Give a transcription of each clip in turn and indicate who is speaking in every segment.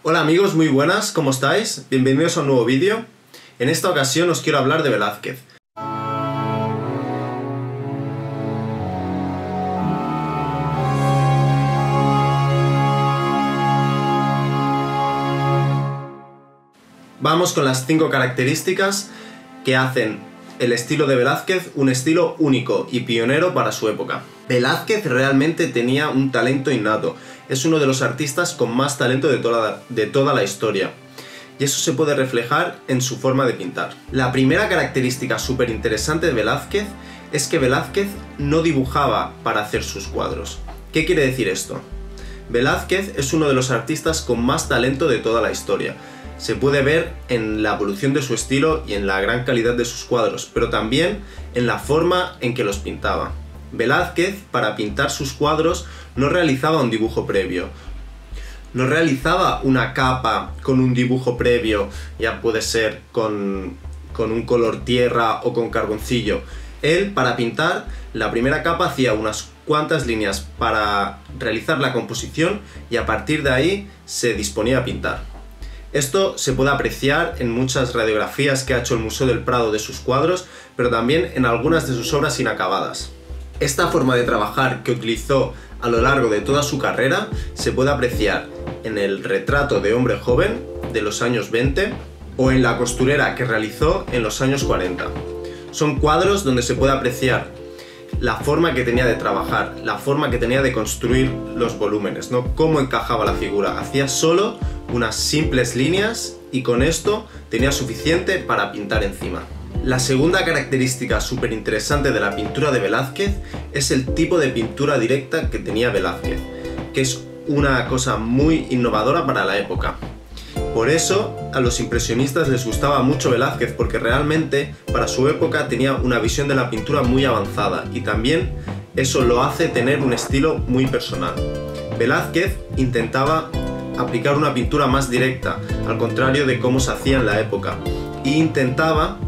Speaker 1: Hola amigos, muy buenas, ¿cómo estáis? Bienvenidos a un nuevo vídeo. En esta ocasión os quiero hablar de Velázquez. Vamos con las 5 características que hacen el estilo de Velázquez un estilo único y pionero para su época. Velázquez realmente tenía un talento innato. Es uno de los artistas con más talento de toda la historia. Y eso se puede reflejar en su forma de pintar. La primera característica súper interesante de Velázquez es que Velázquez no dibujaba para hacer sus cuadros. ¿Qué quiere decir esto? Velázquez es uno de los artistas con más talento de toda la historia. Se puede ver en la evolución de su estilo y en la gran calidad de sus cuadros, pero también en la forma en que los pintaba. Velázquez, para pintar sus cuadros, no realizaba un dibujo previo. No realizaba una capa con un dibujo previo, ya puede ser con un color tierra o con carboncillo. Él, para pintar, la primera capa hacía unas cuantas líneas para realizar la composición y a partir de ahí se disponía a pintar. Esto se puede apreciar en muchas radiografías que ha hecho el Museo del Prado de sus cuadros, pero también en algunas de sus obras inacabadas. Esta forma de trabajar que utilizó a lo largo de toda su carrera se puede apreciar en el retrato de hombre joven de los años 20 o en la costurera que realizó en los años 40. Son cuadros donde se puede apreciar la forma que tenía de trabajar, la forma que tenía de construir los volúmenes, ¿no? Cómo encajaba la figura. Hacía solo unas simples líneas y con esto tenía suficiente para pintar encima. La segunda característica súper interesante de la pintura de Velázquez es el tipo de pintura directa que tenía Velázquez, que es una cosa muy innovadora para la época. Por eso a los impresionistas les gustaba mucho Velázquez, porque realmente para su época tenía una visión de la pintura muy avanzada y también eso lo hace tener un estilo muy personal. Velázquez intentaba aplicar una pintura más directa, al contrario de cómo se hacía en la época, e intentaba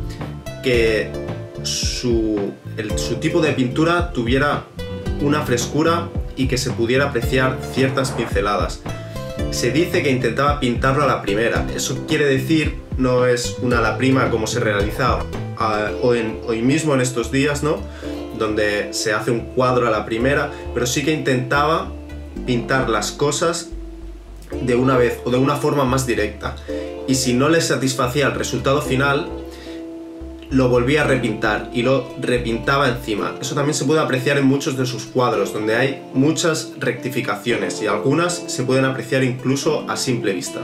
Speaker 1: que su tipo de pintura tuviera una frescura y que se pudiera apreciar ciertas pinceladas. Se dice que intentaba pintarlo a la primera. Eso quiere decir, no es una a la prima como se realiza hoy mismo en estos días, ¿no? Donde se hace un cuadro a la primera, pero sí que intentaba pintar las cosas de una vez o de una forma más directa. Y si no le satisfacía el resultado final, lo volvía a repintar y lo repintaba encima. Eso también se puede apreciar en muchos de sus cuadros, donde hay muchas rectificaciones y algunas se pueden apreciar incluso a simple vista.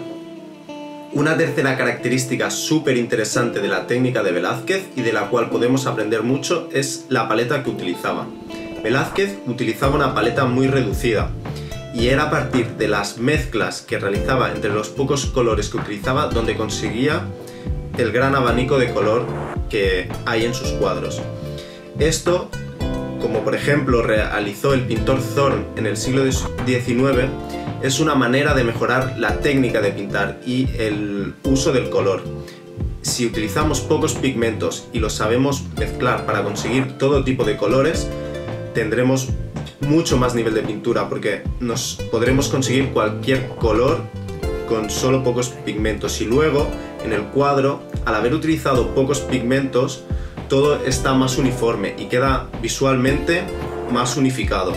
Speaker 1: Una tercera característica súper interesante de la técnica de Velázquez y de la cual podemos aprender mucho es la paleta que utilizaba. Velázquez utilizaba una paleta muy reducida y era a partir de las mezclas que realizaba entre los pocos colores que utilizaba donde conseguía el gran abanico de color que hay en sus cuadros. Esto, como por ejemplo realizó el pintor Zorn en el siglo XIX, es una manera de mejorar la técnica de pintar y el uso del color. Si utilizamos pocos pigmentos y los sabemos mezclar para conseguir todo tipo de colores, tendremos mucho más nivel de pintura porque nos podremos conseguir cualquier color con solo pocos pigmentos y luego en el cuadro, al haber utilizado pocos pigmentos, todo está más uniforme y queda visualmente más unificado.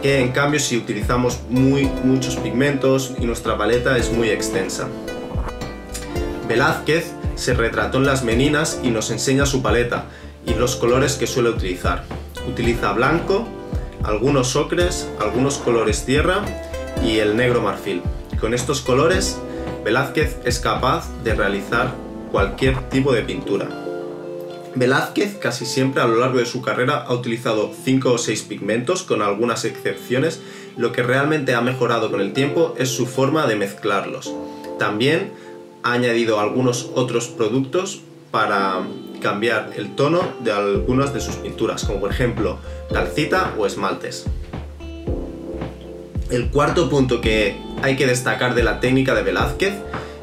Speaker 1: Que en cambio si utilizamos muchos pigmentos y nuestra paleta es muy extensa. Velázquez se retrató en las Meninas y nos enseña su paleta y los colores que suele utilizar. Utiliza blanco, algunos ocres, algunos colores tierra y el negro marfil. Con estos colores, Velázquez es capaz de realizar cualquier tipo de pintura. Velázquez casi siempre a lo largo de su carrera ha utilizado 5 o 6 pigmentos, con algunas excepciones. Lo que realmente ha mejorado con el tiempo es su forma de mezclarlos. También ha añadido algunos otros productos para cambiar el tono de algunas de sus pinturas, como por ejemplo calcita o esmaltes. El cuarto punto que hay que destacar de la técnica de Velázquez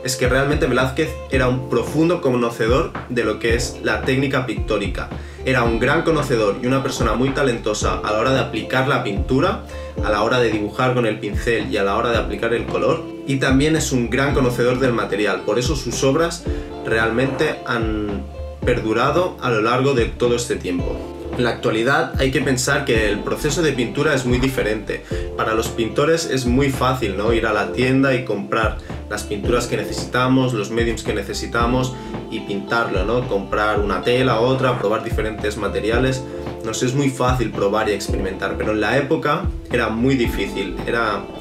Speaker 1: es que realmente Velázquez era un profundo conocedor de lo que es la técnica pictórica. Era un gran conocedor y una persona muy talentosa a la hora de aplicar la pintura, a la hora de dibujar con el pincel y a la hora de aplicar el color. y también es un gran conocedor del material, por eso sus obras realmente han perdurado a lo largo de todo este tiempo. En la actualidad hay que pensar que el proceso de pintura es muy diferente. Para los pintores es muy fácil, ¿no?, ir a la tienda y comprar las pinturas que necesitamos, los mediums que necesitamos y pintarlo, ¿no? Comprar una tela, otra, probar diferentes materiales. Nos es muy fácil probar y experimentar, pero en la época era muy difícil,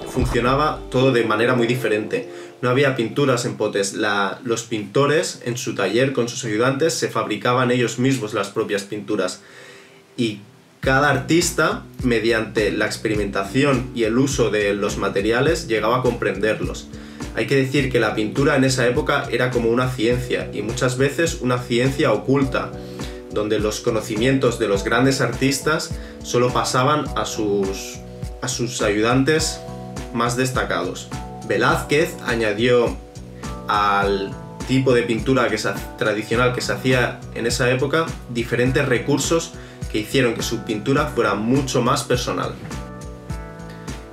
Speaker 1: funcionaba todo de manera muy diferente. No había pinturas en potes, los pintores en su taller con sus ayudantes se fabricaban ellos mismos las propias pinturas. Y cada artista, mediante la experimentación y el uso de los materiales, llegaba a comprenderlos. Hay que decir que la pintura en esa época era como una ciencia, y muchas veces una ciencia oculta, donde los conocimientos de los grandes artistas solo pasaban a sus ayudantes más destacados. Velázquez añadió al tipo de pintura tradicional que se hacía en esa época diferentes recursos que hicieron que su pintura fuera mucho más personal.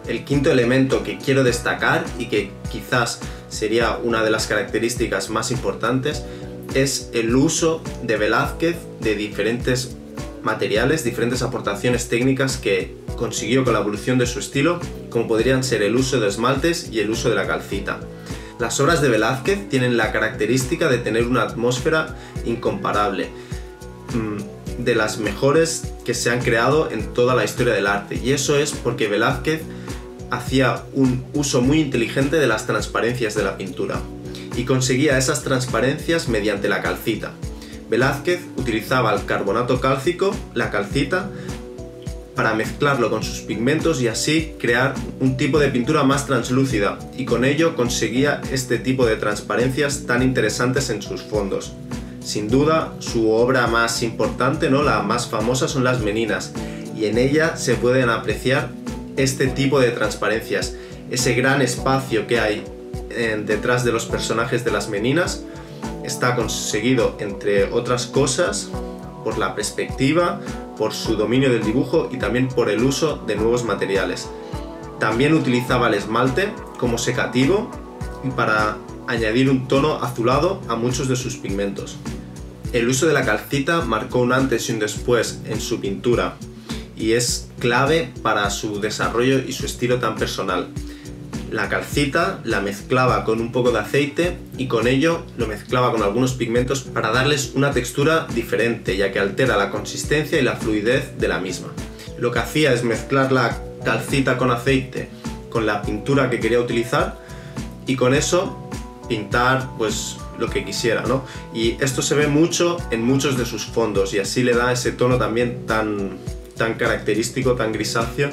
Speaker 1: El quinto elemento que quiero destacar y que quizás sería una de las características más importantes es el uso de Velázquez de diferentes materiales, diferentes aportaciones técnicas que consiguió con la evolución de su estilo, como podrían ser el uso de esmaltes y el uso de la calcita. Las obras de Velázquez tienen la característica de tener una atmósfera incomparable, de las mejores que se han creado en toda la historia del arte, y eso es porque Velázquez hacía un uso muy inteligente de las transparencias de la pintura y conseguía esas transparencias mediante la calcita. Velázquez utilizaba el carbonato cálcico, la calcita, para mezclarlo con sus pigmentos y así crear un tipo de pintura más translúcida, y con ello conseguía este tipo de transparencias tan interesantes en sus fondos. Sin duda, su obra más importante, ¿no?, la más famosa, son las Meninas, y en ella se pueden apreciar este tipo de transparencias, ese gran espacio que hay detrás de los personajes de las Meninas. Está conseguido, entre otras cosas, por la perspectiva, por su dominio del dibujo y también por el uso de nuevos materiales. También utilizaba el esmalte como secativo para añadir un tono azulado a muchos de sus pigmentos. El uso de la calcita marcó un antes y un después en su pintura y es clave para su desarrollo y su estilo tan personal. La calcita la mezclaba con un poco de aceite y con ello lo mezclaba con algunos pigmentos para darles una textura diferente, ya que altera la consistencia y la fluidez de la misma. Lo que hacía es mezclar la calcita con aceite con la pintura que quería utilizar y con eso pintar pues lo que quisiera, ¿no? Y esto se ve mucho en muchos de sus fondos y así le da ese tono también tan característico, tan grisáceo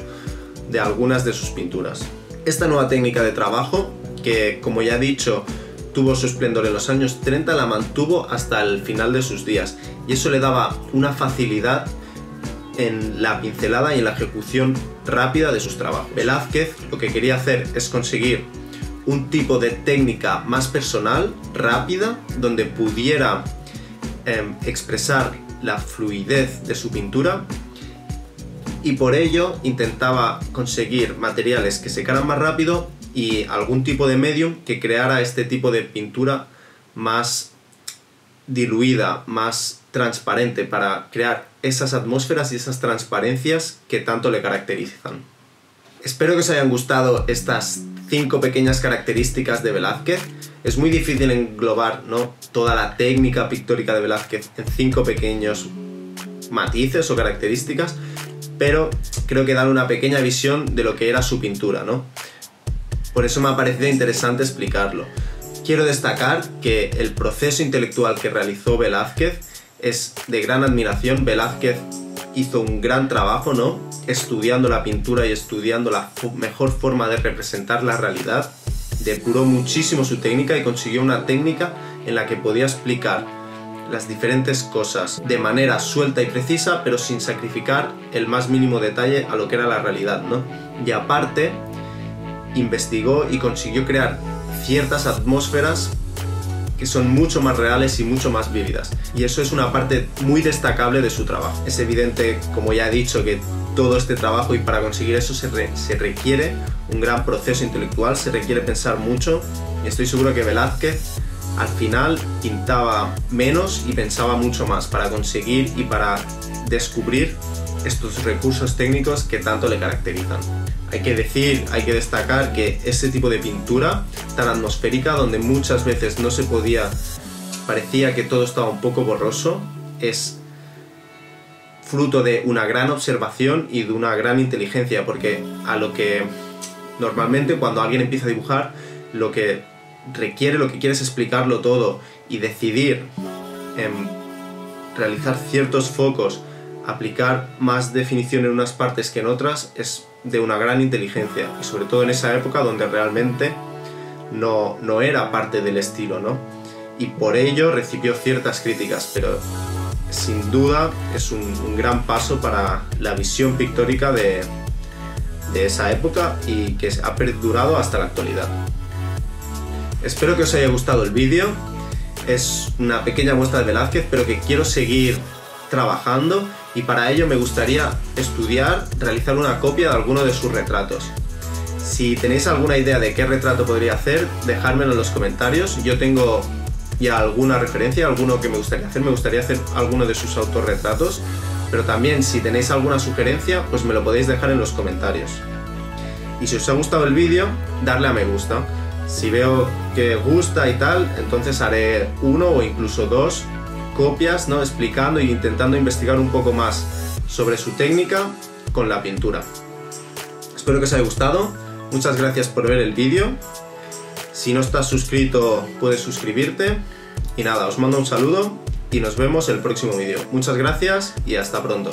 Speaker 1: de algunas de sus pinturas. Esta nueva técnica de trabajo, que como ya he dicho tuvo su esplendor en los años 30, la mantuvo hasta el final de sus días, y eso le daba una facilidad en la pincelada y en la ejecución rápida de sus trabajos. Velázquez lo que quería hacer es conseguir un tipo de técnica más personal, rápida, donde pudiera expresar la fluidez de su pintura, y por ello intentaba conseguir materiales que secaran más rápido y algún tipo de medium que creara este tipo de pintura más diluida, más transparente, para crear esas atmósferas y esas transparencias que tanto le caracterizan. Espero que os hayan gustado estas 5 pequeñas características de Velázquez. Es muy difícil englobar, ¿no?, toda la técnica pictórica de Velázquez en 5 pequeños matices o características, pero creo que dan una pequeña visión de lo que era su pintura, ¿no? Por eso me ha parecido interesante explicarlo. Quiero destacar que el proceso intelectual que realizó Velázquez es de gran admiración. Velázquez hizo un gran trabajo, ¿no?, estudiando la pintura y estudiando la mejor forma de representar la realidad. Depuró muchísimo su técnica y consiguió una técnica en la que podía explicar las diferentes cosas de manera suelta y precisa, pero sin sacrificar el más mínimo detalle a lo que era la realidad, ¿no? Y aparte, investigó y consiguió crear ciertas atmósferas que son mucho más reales y mucho más vívidas. Y eso es una parte muy destacable de su trabajo. Es evidente, como ya he dicho, que todo este trabajo, y para conseguir eso se requiere un gran proceso intelectual, se requiere pensar mucho, y estoy seguro que Velázquez al final pintaba menos y pensaba mucho más para conseguir y para descubrir estos recursos técnicos que tanto le caracterizan. Hay que destacar que ese tipo de pintura tan atmosférica, donde muchas veces no se podía, parecía que todo estaba un poco borroso, es fruto de una gran observación y de una gran inteligencia, porque a lo que normalmente cuando alguien empieza a dibujar, lo que requiere, lo que quiere es explicarlo todo y decidir realizar ciertos focos, aplicar más definición en unas partes que en otras, es de una gran inteligencia, y sobre todo en esa época donde realmente no era parte del estilo, ¿no? Y por ello recibió ciertas críticas, pero sin duda es un gran paso para la visión pictórica de esa época y que ha perdurado hasta la actualidad. Espero que os haya gustado el vídeo. Es una pequeña muestra de Velázquez, pero que quiero seguir trabajando, y para ello me gustaría estudiar, realizar una copia de alguno de sus retratos. Si tenéis alguna idea de qué retrato podría hacer, dejármelo en los comentarios. Yo tengo ya alguna referencia, alguno que me gustaría hacer alguno de sus autorretratos, pero también si tenéis alguna sugerencia, pues me lo podéis dejar en los comentarios. Y si os ha gustado el vídeo, darle a me gusta. Si veo que gusta y tal, entonces haré uno o incluso dos copias, ¿no?, explicando e intentando investigar un poco más sobre su técnica con la pintura. Espero que os haya gustado. Muchas gracias por ver el vídeo. Si no estás suscrito, puedes suscribirte. Y nada, os mando un saludo y nos vemos en el próximo vídeo. Muchas gracias y hasta pronto.